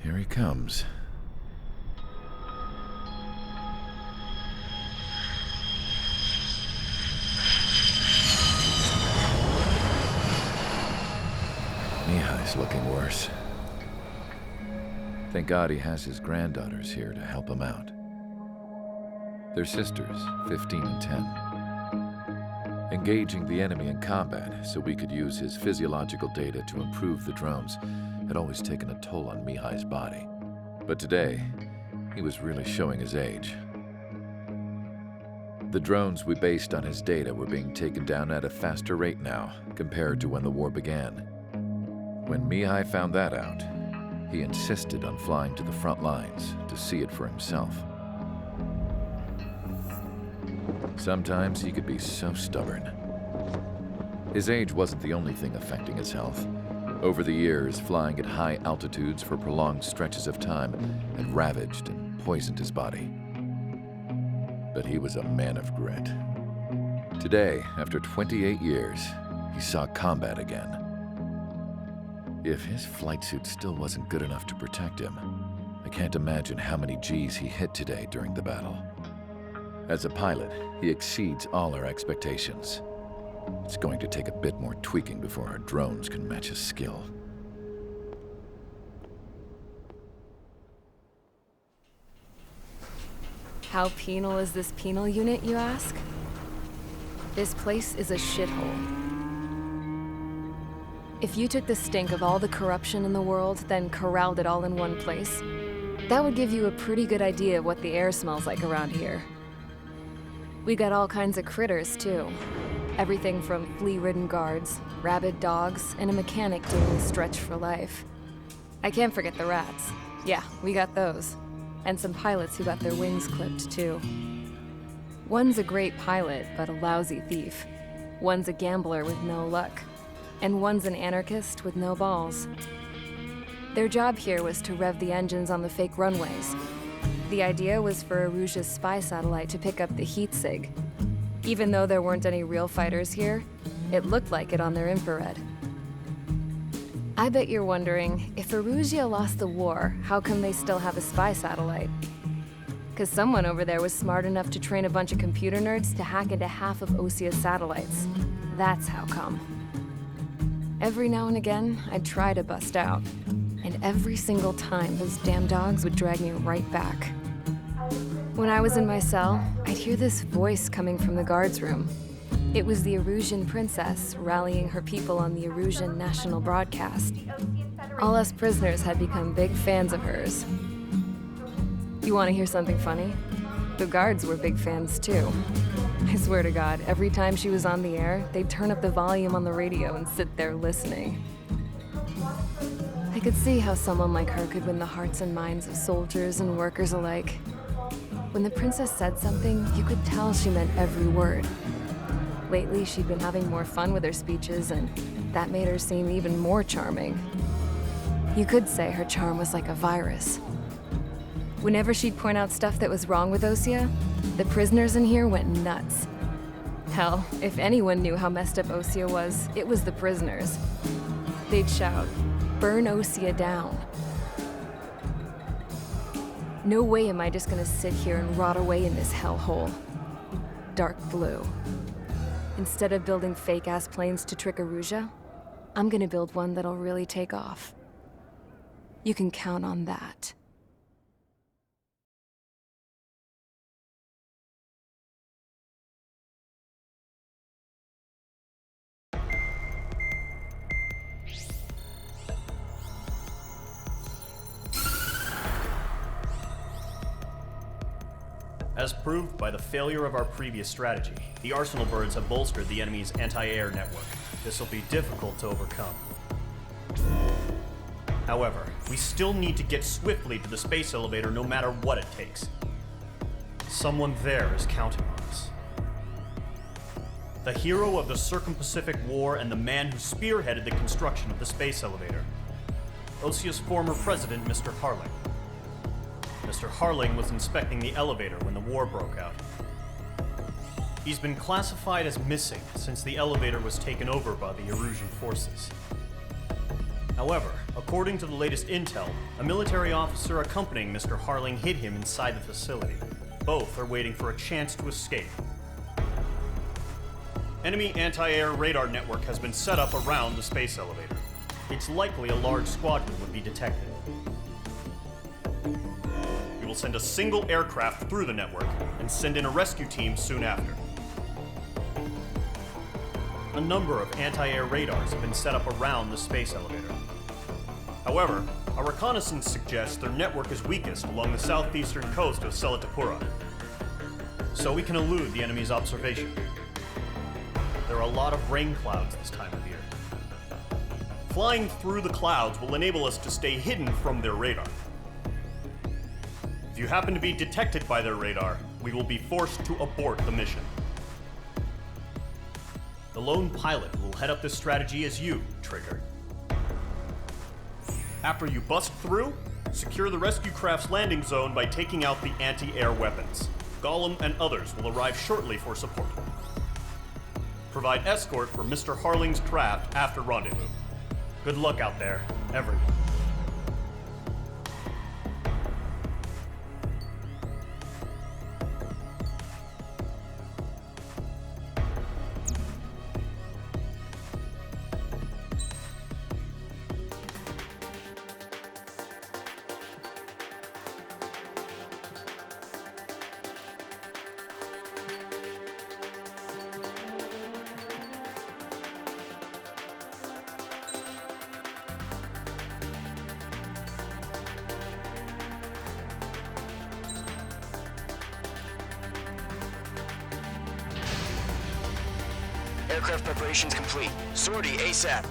Here he comes. Mihai's looking worse. Thank God he has his granddaughters here to help him out. They're sisters, 15 and 10. Engaging the enemy in combat so we could use his physiological data to improve the drones had always taken a toll on Mihai's body. But today, he was really showing his age. The drones we based on his data were being taken down at a faster rate now compared to when the war began. When Mihai found that out, he insisted on flying to the front lines to see it for himself. Sometimes he could be so stubborn. His age wasn't the only thing affecting his health. Over the years, flying at high altitudes for prolonged stretches of time had ravaged and poisoned his body. But he was a man of grit. Today, after 28 years, he saw combat again. If his flight suit still wasn't good enough to protect him, I can't imagine how many Gs he hit today during the battle. As a pilot, he exceeds all our expectations. It's going to take a bit more tweaking before our drones can match his skill. How penal is this penal unit, you ask? This place is a shithole. If you took the stink of all the corruption in the world, then corralled it all in one place, that would give you a pretty good idea of what the air smells like around here. We got all kinds of critters, too. Everything from flea-ridden guards, rabid dogs, and a mechanic doing the stretch for life. I can't forget the rats. Yeah, we got those. And some pilots who got their wings clipped, too. One's a great pilot, but a lousy thief. One's a gambler with no luck. And one's an anarchist with no balls. Their job here was to rev the engines on the fake runways. The idea was for Aruja's spy satellite to pick up the heat sig. Even though there weren't any real fighters here, it looked like it on their infrared. I bet you're wondering, if Aruja lost the war, how come they still have a spy satellite? Because someone over there was smart enough to train a bunch of computer nerds to hack into half of Osia's satellites. That's how come. Every now and again, I'd try to bust out. And every single time, those damn dogs would drag me right back. When I was in my cell, I'd hear this voice coming from the guards room. It was the Arusian princess rallying her people on the Arusian national broadcast. All us prisoners had become big fans of hers. You want to hear something funny? The guards were big fans too. I swear to God, every time she was on the air, they'd turn up the volume on the radio and sit there listening. I could see how someone like her could win the hearts and minds of soldiers and workers alike. When the princess said something, you could tell she meant every word. Lately, she'd been having more fun with her speeches, and that made her seem even more charming. You could say her charm was like a virus. Whenever she'd point out stuff that was wrong with Osia, the prisoners in here went nuts. Hell, if anyone knew how messed up Osia was, it was the prisoners. They'd shout, "Burn Osia down." No way am I just gonna sit here and rot away in this hellhole. Dark blue. Instead of building fake-ass planes to trick Aruja, I'm gonna build one that'll really take off. You can count on that. As proved by the failure of our previous strategy, the Arsenal birds have bolstered the enemy's anti-air network. This will be difficult to overcome. However, we still need to get swiftly to the space elevator no matter what it takes. Someone there is counting on us. The hero of the Circum-Pacific War and the man who spearheaded the construction of the space elevator. Osia's former president, Mr. Harling. Mr. Harling was inspecting the elevator when the war broke out. He's been classified as missing since the elevator was taken over by the Erusian forces. However, According to the latest intel, a military officer accompanying Mr. Harling hid him inside the facility. Both are waiting for a chance to escape. Enemy anti-air radar network has been set up around the space elevator. It's likely a large squadron would be detected. We will send a single aircraft through the network and send in a rescue team soon after. A number of anti-air radars have been set up around the space elevator. However, our reconnaissance suggests their network is weakest along the southeastern coast of Selatapura, so we can elude the enemy's observation. There are a lot of rain clouds this time of year. Flying through the clouds will enable us to stay hidden from their radar. If you happen to be detected by their radar, we will be forced to abort the mission. The lone pilot will head up this strategy as you, Trigger. After you bust through, secure the rescue craft's landing zone by taking out the anti-air weapons. Gollum and others will arrive shortly for support. Provide escort for Mr. Harling's craft after rendezvous. Good luck out there, everyone. Aircraft preparations complete. Sortie ASAP.